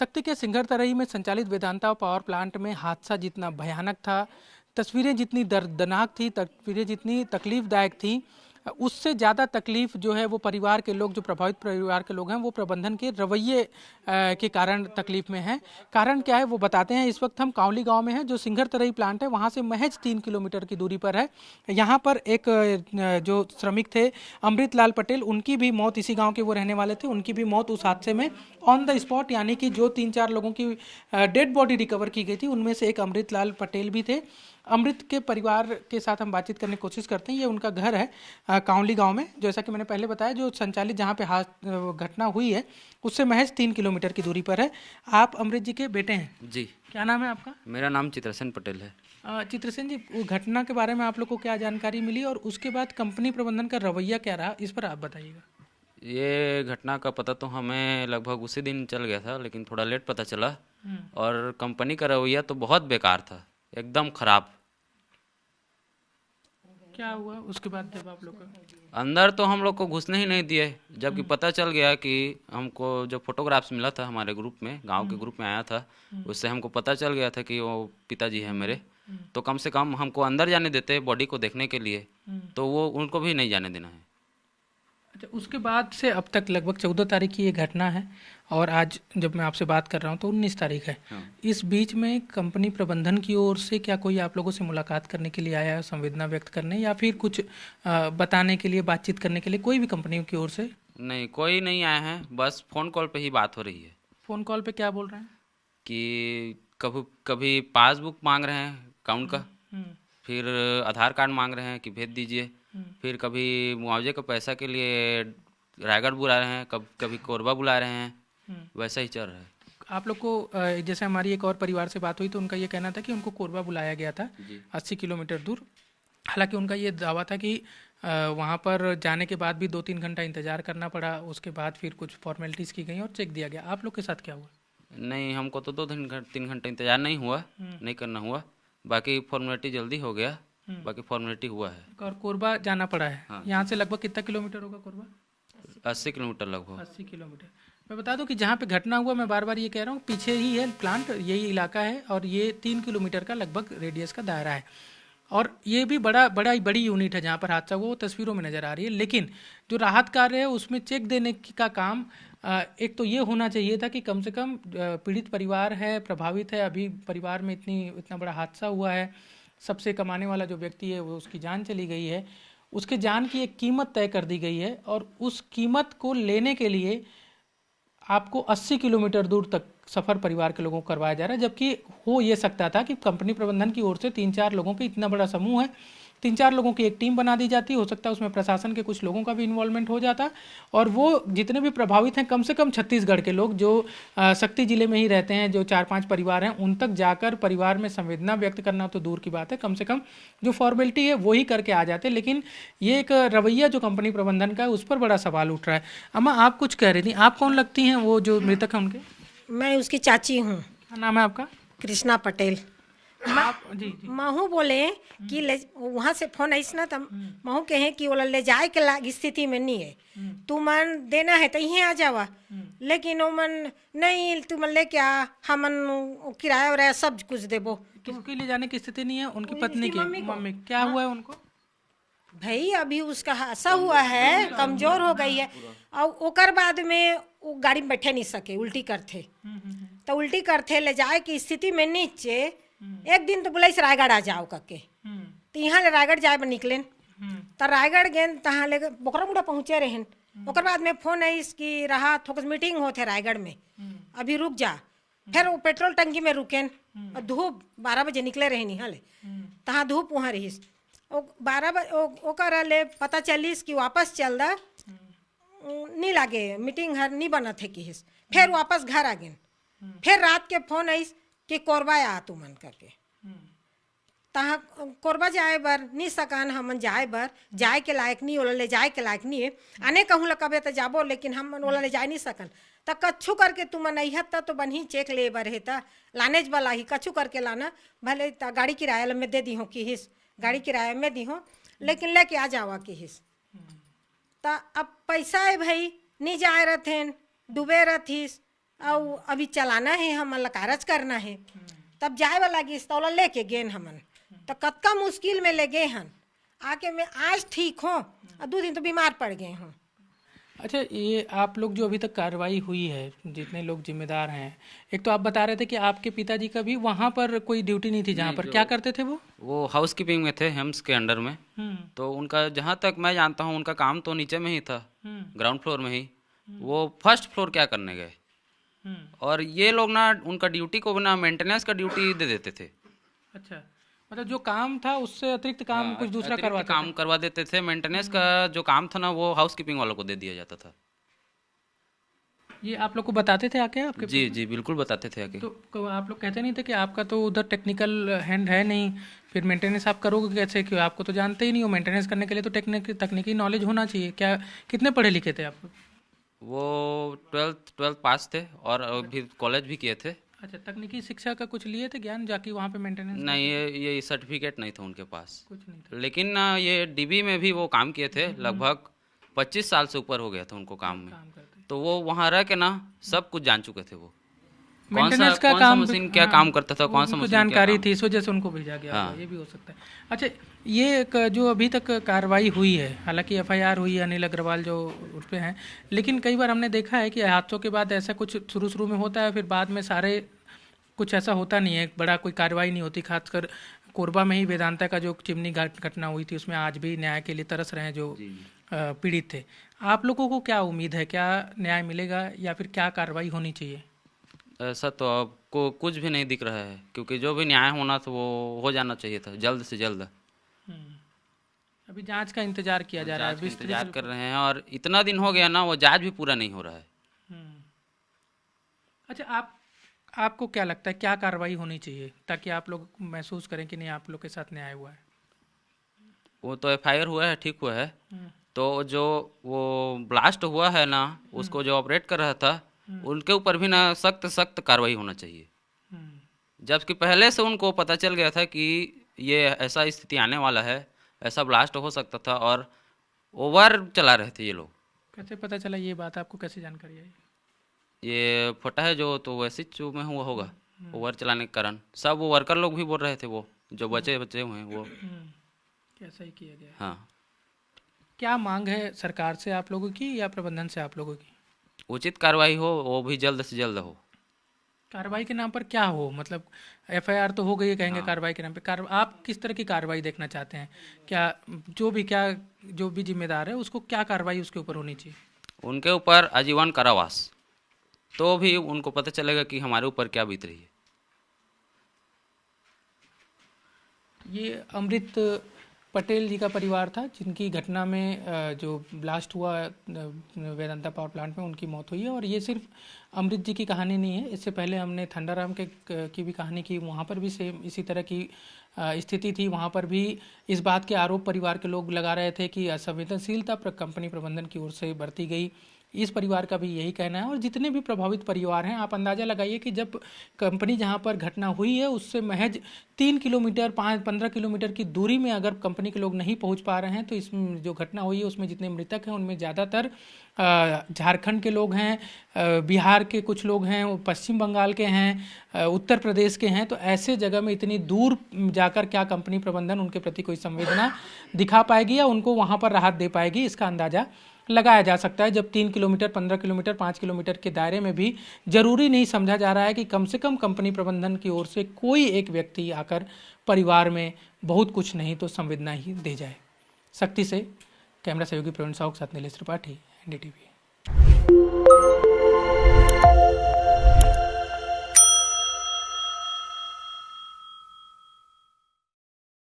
शक्ति के सिंघरतरई में संचालित वेदांता पावर प्लांट में हादसा जितना भयानक था, तस्वीरें जितनी दर्दनाक थी, तस्वीरें जितनी तकलीफदायक थी, उससे ज़्यादा तकलीफ जो है वो परिवार के लोग, जो प्रभावित परिवार के लोग हैं, वो प्रबंधन के रवैये के कारण तकलीफ में हैं। कारण क्या है वो बताते हैं। इस वक्त हम कांवली गांव में हैं, जो सिंघरतरई प्लांट है वहाँ से महज 3 किलोमीटर की दूरी पर है। यहाँ पर एक जो श्रमिक थे अमृतलाल पटेल, उनकी भी मौत, इसी गाँव के वो रहने वाले थे, उनकी भी मौत उस हादसे में ऑन द स्पॉट, यानी कि जो 3-4 लोगों की डेड बॉडी रिकवर की गई थी उनमें से एक अमृतलाल पटेल भी थे। अमृत के परिवार के साथ हम बातचीत करने की कोशिश करते हैं। ये उनका घर है कांवली गांव में, जैसा कि मैंने पहले बताया, जो संचालित जहां पे घटना हुई है उससे महज 3 किलोमीटर की दूरी पर है। आप अमृत जी के बेटे हैं जी। क्या नाम है आपका? मेरा नाम चित्रसेन पटेल है। चित्रसेन जी, वो घटना के बारे में आप लोग को क्या जानकारी मिली और उसके बाद कंपनी प्रबंधन का रवैया क्या रहा, इस पर आप बताइएगा। ये घटना का पता तो हमें लगभग उसी दिन चल गया था, लेकिन थोड़ा लेट पता चला। और कंपनी का रवैया तो बहुत बेकार था, एकदम खराब। क्या हुआ उसके बाद जब आप लोग अंदर तो हम लोग को घुसने ही नहीं दिए, जबकि पता चल गया कि हमको जो फोटोग्राफ्स मिला था हमारे ग्रुप में, गांव के ग्रुप में आया था, उससे हमको पता चल गया था कि वो पिताजी है मेरे। तो कम से कम हमको अंदर जाने देते बॉडी को देखने के लिए, तो वो उनको भी नहीं जाने देना है। अच्छा, उसके बाद से अब तक लगभग 14 तारीख की ये घटना है और आज जब मैं आपसे बात कर रहा हूँ तो 19 तारीख है। हाँ। इस बीच में कंपनी प्रबंधन की ओर से क्या कोई आप लोगों से मुलाकात करने के लिए आया है, संवेदना व्यक्त करने, या फिर कुछ बताने के लिए, बातचीत करने के लिए कोई भी कंपनी की ओर से? नहीं, कोई नहीं आया है, बस फ़ोन कॉल पे ही बात हो रही है फ़ोन कॉल पे क्या बोल रहे हैं? कि कभी कभी पासबुक मांग रहे हैं अकाउंट का, हम्म, फिर आधार कार्ड मांग रहे हैं कि भेज दीजिए, हम्म। फिर कभी मुआवजे का पैसा के लिए रायगढ़ बुला रहे हैं, कभी कोरबा बुला रहे हैं। वैसा ही चल रहा है। आप लोग को जैसे हमारी एक और परिवार से बात हुई तो उनका ये कहना था कि उनको कोरबा बुलाया गया था जी। 80 किलोमीटर दूर। हालांकि उनका ये दावा था कि वहाँ पर जाने के बाद भी 2-3 घंटा इंतज़ार करना पड़ा, उसके बाद फिर कुछ फॉर्मेलिटीज़ की गई और चेक दिया गया। आप लोग के साथ क्या हुआ? नहीं, हमको तो 2-3 घंटे इंतज़ार नहीं हुआ, नहीं करना हुआ। बाकी फॉर्मेलिटी जल्दी हो गया, बाकी फॉर्मेलिटी हुआ है। और कोरबा जाना पड़ा है। हाँ। यहाँ से लगभग कितना किलोमीटर होगा कोरबा? 80 किलोमीटर लगभग। 80 किलोमीटर। मैं बता दूं कि जहाँ पे घटना हुआ, मैं बार बार ये कह रहा हूँ, पीछे ही है प्लांट, यही इलाका है और ये 3 किलोमीटर का लगभग रेडियस का दायरा है और ये भी बड़ी यूनिट है जहाँ पर हादसा हुआ, वो तस्वीरों में नज़र आ रही है। लेकिन जो राहत कार्य है उसमें चेक देने का काम एक तो ये होना चाहिए था कि कम से कम पीड़ित परिवार है, प्रभावित है, अभी परिवार में इतना बड़ा हादसा हुआ है, सबसे कमाने वाला जो व्यक्ति है वो, उसकी जान चली गई है, उसके जान की एक कीमत तय कर दी गई है और उस कीमत को लेने के लिए आपको 80 किलोमीटर दूर तक सफ़र परिवार के लोगों को करवाया जा रहा है। जबकि हो ये सकता था कि कंपनी प्रबंधन की ओर से 3-4 लोगों के, इतना बड़ा समूह है, 3-4 लोगों की एक टीम बना दी जाती, हो सकता है उसमें प्रशासन के कुछ लोगों का भी इन्वॉल्वमेंट हो जाता और वो जितने भी प्रभावित हैं, कम से कम छत्तीसगढ़ के लोग जो शक्ति जिले में ही रहते हैं, जो 4-5 परिवार हैं, उन तक जाकर परिवार में संवेदना व्यक्त करना तो दूर की बात है, कम से कम जो फॉर्मेलिटी है वो ही करके आ जाते। लेकिन ये एक रवैया जो कंपनी प्रबंधन का है उस पर बड़ा सवाल उठ रहा है। अम्मा, आप कुछ कह रही थी, आप कौन लगती हैं वो जो मृतक हैं उनके? मैं उसकी चाची हूँ। क्या नाम है आपका? कृष्णा पटेल। आप जी जी। महू बोले कि ले वहाँ से फोन आई ना, तब महू कहे कि वो ले जाए के लाग स्थिति में नहीं है, तू मन देना है तो यहीं आ जावा, लेकिन वो मन नहीं, तू मन लेके आ, हमन किराया वराया सब कुछ देबो। किसके लिए जाने की स्थिति नहीं है? उनकी पत्नी की, मम्मी। क्या हुआ है उनको? भाई अभी उसका हादसा हुआ है, कमजोर हो गई है और ओकर बाद में वो गाड़ी में बैठे नहीं सके, उल्टी करते, तो उल्टी करते ले जाए की स्थिति में नीचे। एक दिन तो बोले रायगढ़ आ जाओ करके, तो यहाँ ले रायगढ़ जाए पर निकलेन, तो रायगढ़ गए, तहाँ ले बोकरा मुड़ा पहुँचे रहें। ओकर बाद में फोन आई कि रहा थोड़ा मीटिंग होते रायगढ़ में, अभी रुक जा। फिर वो पेट्रोल टंकी में रुकेन और धूप 12 बजे निकले रहे यहाँ ले, तहाँ धूप वहाँ रही 12 बजे ओकर ले पता चलिस कि वापस चल दा, नहीं लागे मीटिंग हर नहीं बना थे कि फिर वापस घर आ गए। फिर रात के फोन आई कि कोरबा आ तू मन करके, तहाँ कोरबा जाए बर नहीं सकन, हमन जाए बर, जाए के लायक नहीं, ओला ले जाए के लायक नहीं है। आने कहूँ ला कबे तो जाबो, लेकिन हम ओला ले जाए नहीं सकन। तो कच्छू करके तुम अहत तो बन्ही चेक ले बर है, तो लानेज वाला ही कच्छू करके लाना, भले गाड़ी किराया में दे दी हूँ कि हिस, गाड़ी किराया में दी हूँ, लेकिन लेके आ जावा कि हिस। तो अब पैसा है भाई, नहीं जाए रहते, डूबे रहतीस, और अभी चलाना है, हमन ला कारज करना है, तब जाए वाला गिस्तौला लेके गेन हमन, तो कतका मुश्किल में ले गए हन, आके मैं आज ठीक हूँ और 2 दिन तो बीमार पड़ गए हूँ। अच्छा, ये आप लोग जो अभी तक कार्रवाई हुई है, जितने लोग जिम्मेदार हैं, एक तो आप बता रहे थे कि आपके पिताजी का भी वहाँ पर कोई ड्यूटी नहीं थी, जहाँ पर क्या करते थे वो हाउस कीपिंग में थे, हेम्स के अंडर में। तो उनका जहाँ तक मैं जानता हूँ उनका काम तो नीचे में ही था, ग्राउंड फ्लोर में ही। वो फर्स्ट फ्लोर क्या करने गए, और ये लोग ना उनका ड्यूटी को ना मेंटेनेंस का ड्यूटी दे देते थे। अच्छा, मतलब जो काम था उससे अतिरिक्त काम कुछ दूसरा अतिरिक्त करवाते काम करवा देते थे। मेंटेनेंस का जो काम था ना वो हाउस कीपिंग वालों को दे दिया जाता था। ये आप लोग को बताते थे आके आपके? जी जी बिल्कुल बताते थे आके। तो आप लोग कहते नहीं थे कि आपका तो उधर टेक्निकल हैंड है नहीं, फिर मेंटेनेंस आप करोगे कैसे? क्यों, आपको तो जानते ही नहीं हो, मेंटेनेंस करने के लिए तो तकनीकी नॉलेज होना चाहिए। क्या कितने पढ़े लिखे थे आप? वो 12th पास थे और फिर कॉलेज भी किए थे। अच्छा, तकनीकी शिक्षा का कुछ लिए थे ज्ञान, जाके वहाँ पे मेंटेनेंस? नहीं, ये सर्टिफिकेट नहीं था उनके पास। कुछ नहीं था। लेकिन ये डीबी में भी वो काम किए थे, लगभग 25 साल से ऊपर हो गया था उनको काम में। काम करते तो वो वहाँ रह के ना सब कुछ जान चुके थे। वो मेंटेनेंस का कौन सा काम मशीन क्या काम करता था, कौन सा उनको मशीन क्या जानकारी काम। थी, इस वजह से उनको भेजा गया हाँ। होगा, ये भी हो सकता है। अच्छा, ये एक जो अभी तक कार्रवाई हुई है, हालांकि एफआईआर हुई है अनिल अग्रवाल जो उस पे हैं, लेकिन कई बार हमने देखा है कि हादसों के बाद ऐसा कुछ शुरू में होता है, फिर बाद में सारे कुछ ऐसा होता नहीं है, बड़ा कोई कार्रवाई नहीं होती। खासकर कोरबा में ही वेदांता का जो चिमनी घटना हुई थी, उसमें आज भी न्याय के लिए तरस रहे हैं जो पीड़ित थे। आप लोगों को क्या उम्मीद है, क्या न्याय मिलेगा या फिर क्या कार्रवाई होनी चाहिए? ऐसा तो आपको कुछ भी नहीं दिख रहा है, क्योंकि जो भी न्याय होना था वो हो जाना चाहिए था जल्द से जल्द। अभी जांच का इंतजार किया जा रहा है, इंतजार कर रहे हैं, और इतना दिन हो गया ना, वो जांच भी पूरा नहीं हो रहा है। अच्छा, आपको क्या लगता है क्या कार्रवाई होनी चाहिए ताकि आप लोग महसूस करें कि नहीं आप लोग के साथ न्याय हुआ है? वो तो एफआईआर हुआ है, ठीक हुआ है। तो जो वो ब्लास्ट हुआ है ना, उसको जो ऑपरेट कर रहा था, उनके ऊपर भी ना सख्त कार्रवाई होना चाहिए। जबकि पहले से उनको पता चल गया था कि ये ऐसा स्थिति आने वाला है, ऐसा ब्लास्ट हो सकता था, और ओवर चला रहे थे ये लोग। कैसे पता चला ये बात, आपको कैसे जानकारी आई? ये फटा है जो, तो वैसे चू में हुआ होगा ओवर चलाने के कारण। सब वो वर्कर लोग भी बोल रहे थे, वो जो बचे हुए हैं वो। कैसा ही किया गया? हाँ। क्या मांग है सरकार से आप लोगों की या प्रबंधन से आप लोगों की? उचित कार्रवाई हो, वो भी जल्द से जल्द हो। कार्रवाई के नाम पर क्या हो, मतलब एफआईआर तो हो गई है, कहेंगे कार्रवाई के नाम पे। आप किस तरह की कार्रवाई देखना चाहते हैं? क्या जो भी जिम्मेदार है उसको क्या कार्रवाई उसके ऊपर होनी चाहिए? उनके ऊपर आजीवन कारावास, तो भी उनको पता चलेगा कि हमारे ऊपर क्या बीत रही है। ये अमृत पटेल जी का परिवार था जिनकी घटना में जो ब्लास्ट हुआ वेदांता पावर प्लांट में, उनकी मौत हुई है। और ये सिर्फ अमृत जी की कहानी नहीं है, इससे पहले हमने थंडाराम की भी कहानी की, वहाँ पर भी सेम इसी तरह की स्थिति थी। वहाँ पर भी इस बात के आरोप परिवार के लोग लगा रहे थे कि असंवेदनशीलता कंपनी प्रबंधन की ओर से बरती गई। इस परिवार का भी यही कहना है। और जितने भी प्रभावित परिवार हैं, आप अंदाज़ा लगाइए कि जब कंपनी जहां पर घटना हुई है उससे महज 3 किलोमीटर 15 किलोमीटर की दूरी में अगर कंपनी के लोग नहीं पहुंच पा रहे हैं, तो इसमें जो घटना हुई है उसमें जितने मृतक हैं उनमें ज़्यादातर झारखंड के लोग हैं, बिहार के कुछ लोग हैं, पश्चिम बंगाल के हैं, उत्तर प्रदेश के हैं। तो ऐसे जगह में इतनी दूर जाकर क्या कंपनी प्रबंधन उनके प्रति कोई संवेदना दिखा पाएगी या उनको वहाँ पर राहत दे पाएगी, इसका अंदाज़ा लगाया जा सकता है। जब 3 किलोमीटर 15 किलोमीटर 5 किलोमीटर के दायरे में भी जरूरी नहीं समझा जा रहा है कि कम से कम कंपनी प्रबंधन की ओर से कोई एक व्यक्ति आकर परिवार में बहुत कुछ नहीं तो संवेदना ही दे जाए। शक्ति से कैमरा सहयोगी प्रवीण साहू के साथ नीलेश त्रिपाठी, एनडीटीवी।